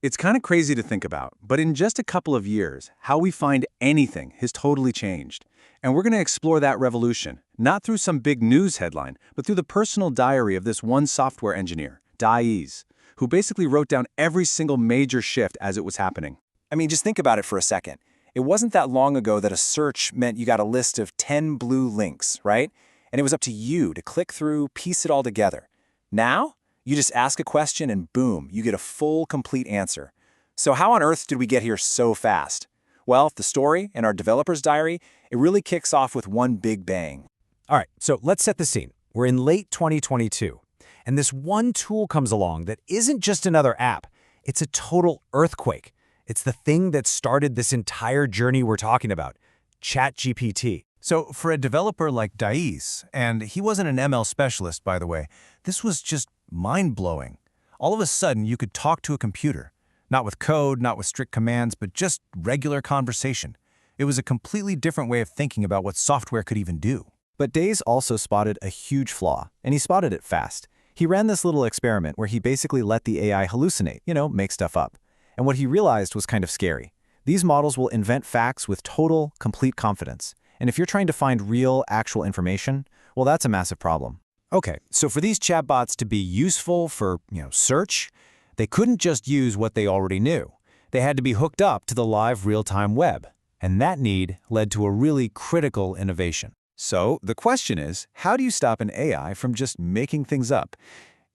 It's kind of crazy to think about, but in just a couple of years, how we find anything has totally changed. And we're going to explore that revolution, not through some big news headline, but through the personal diary of this one software engineer, Dai's, who basically wrote down every single major shift as it was happening. I mean, just think about it for a second. It wasn't that long ago that a search meant you got a list of 10 blue links, right? And it was up to you to click through, piece it all together. Now, you just ask a question and boom, you get a full, complete answer. So how on earth did we get here so fast? Well, the story in our developer's diary, it really kicks off with one big bang. All right, so let's set the scene. We're in late 2022, and this one tool comes along that isn't just another app. It's a total earthquake. It's the thing that started this entire journey we're talking about, ChatGPT. So for a developer like Dais, and he wasn't an ML specialist, by the way, this was just mind-blowing. All of a sudden, you could talk to a computer. Not with code, not with strict commands, but just regular conversation. It was a completely different way of thinking about what software could even do. But Dais also spotted a huge flaw, and he spotted it fast. He ran this little experiment where he basically let the AI hallucinate, make stuff up. And what he realized was kind of scary. These models will invent facts with total, complete confidence. And if you're trying to find real, actual information, well, that's a massive problem. Okay, so for these chatbots to be useful for, search, they couldn't just use what they already knew. They had to be hooked up to the live real-time web. And that need led to a really critical innovation. So the question is, how do you stop an AI from just making things up?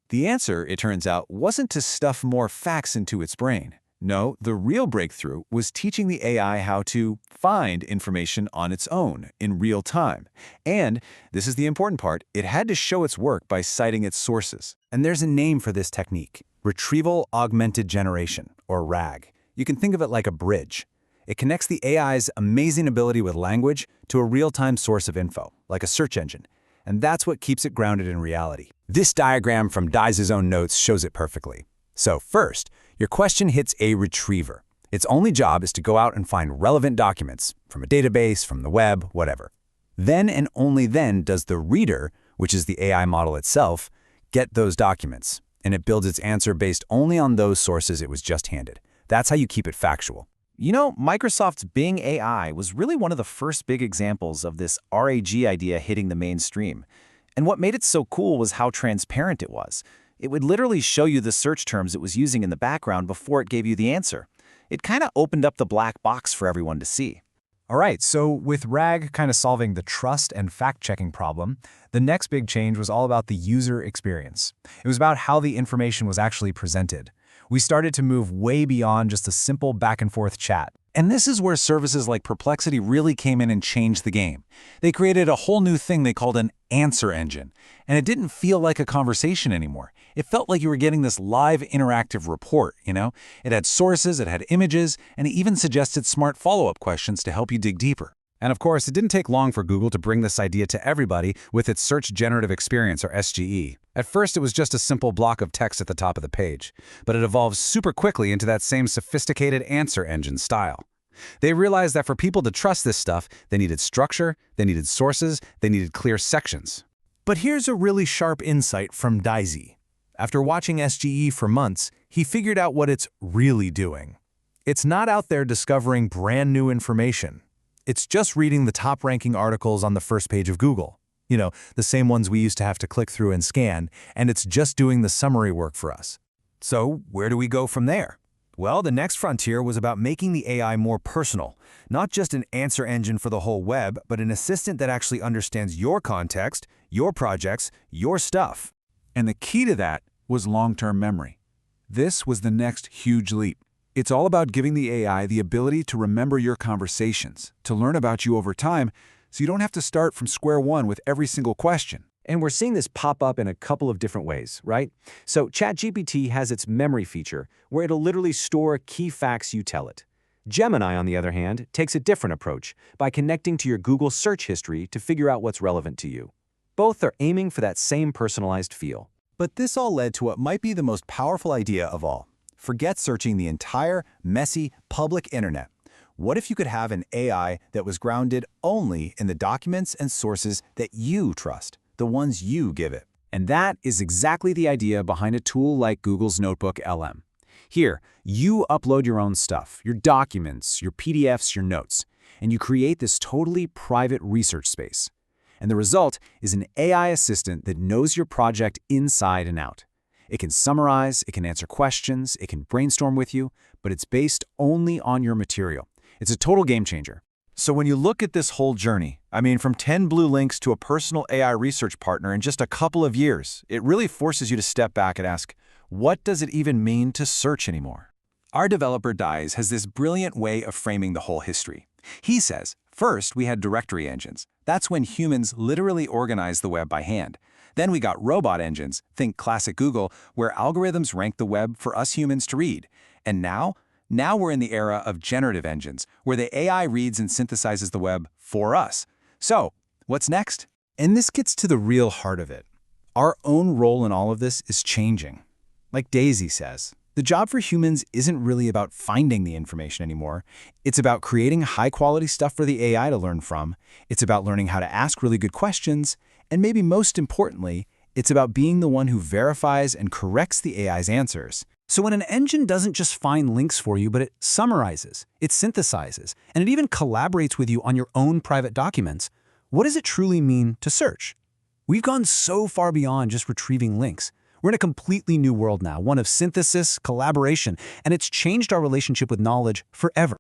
The answer, it turns out, wasn't to stuff more facts into its brain. No, the real breakthrough was teaching the AI how to find information on its own in real time. And, this is the important part, it had to show its work by citing its sources. And there's a name for this technique, Retrieval Augmented Generation, or RAG. You can think of it like a bridge. It connects the AI's amazing ability with language to a real-time source of info, like a search engine. And that's what keeps it grounded in reality. This diagram from Dais' own notes shows it perfectly. So first, your question hits a retriever. Its only job is to go out and find relevant documents from a database, from the web, whatever. Then and only then does the reader, which is the AI model itself, get those documents. And it builds its answer based only on those sources it was just handed. That's how you keep it factual. Microsoft's Bing AI was really one of the first big examples of this RAG idea hitting the mainstream. And what made it so cool was how transparent it was. It would literally show you the search terms it was using in the background before it gave you the answer. It kind of opened up the black box for everyone to see. All right, so with RAG kind of solving the trust and fact-checking problem, the next big change was all about the user experience. It was about how the information was actually presented. We started to move way beyond just a simple back-and-forth chat. And this is where services like Perplexity really came in and changed the game. They created a whole new thing they called an answer engine. And it didn't feel like a conversation anymore. It felt like you were getting this live interactive report, It had sources, it had images, and it even suggested smart follow-up questions to help you dig deeper. And of course, it didn't take long for Google to bring this idea to everybody with its Search Generative Experience, or SGE. At first, it was just a simple block of text at the top of the page, but it evolved super quickly into that same sophisticated answer engine style. They realized that for people to trust this stuff, they needed structure, they needed sources, they needed clear sections. But here's a really sharp insight from Dais. After watching SGE for months, he figured out what it's really doing. It's not out there discovering brand new information. It's just reading the top-ranking articles on the first page of Google. The same ones we used to have to click through and scan, and it's just doing the summary work for us. So where do we go from there? Well, the next frontier was about making the AI more personal. Not just an answer engine for the whole web, but an assistant that actually understands your context, your projects, your stuff. And the key to that was long-term memory. This was the next huge leap. It's all about giving the AI the ability to remember your conversations, to learn about you over time, so you don't have to start from square one with every single question. And we're seeing this pop up in a couple of different ways, right? So ChatGPT has its memory feature, where it'll literally store key facts you tell it. Gemini, on the other hand, takes a different approach by connecting to your Google search history to figure out what's relevant to you. Both are aiming for that same personalized feel. But this all led to what might be the most powerful idea of all. Forget searching the entire, messy, public internet. What if you could have an AI that was grounded only in the documents and sources that you trust, the ones you give it? And that is exactly the idea behind a tool like Google's NotebookLM. Here, you upload your own stuff, your documents, your PDFs, your notes, and you create this totally private research space. And the result is an AI assistant that knows your project inside and out. It can summarize, it can answer questions, it can brainstorm with you, but it's based only on your material. It's a total game changer. So when you look at this whole journey, I mean, from 10 blue links to a personal AI research partner in just a couple of years, it really forces you to step back and ask, what does it even mean to search anymore? Our developer Dies has this brilliant way of framing the whole history. He says, first we had directory engines. That's when humans literally organized the web by hand. Then we got robot engines, think classic Google, where algorithms rank the web for us humans to read. And now we're in the era of generative engines, where the AI reads and synthesizes the web for us. So, what's next? And this gets to the real heart of it. Our own role in all of this is changing. Like Daisy says, the job for humans isn't really about finding the information anymore. It's about creating high-quality stuff for the AI to learn from. It's about learning how to ask really good questions. And maybe most importantly, it's about being the one who verifies and corrects the AI's answers. So when an engine doesn't just find links for you, but it summarizes, it synthesizes, and it even collaborates with you on your own private documents, what does it truly mean to search? We've gone so far beyond just retrieving links. We're in a completely new world now, one of synthesis, collaboration, and it's changed our relationship with knowledge forever.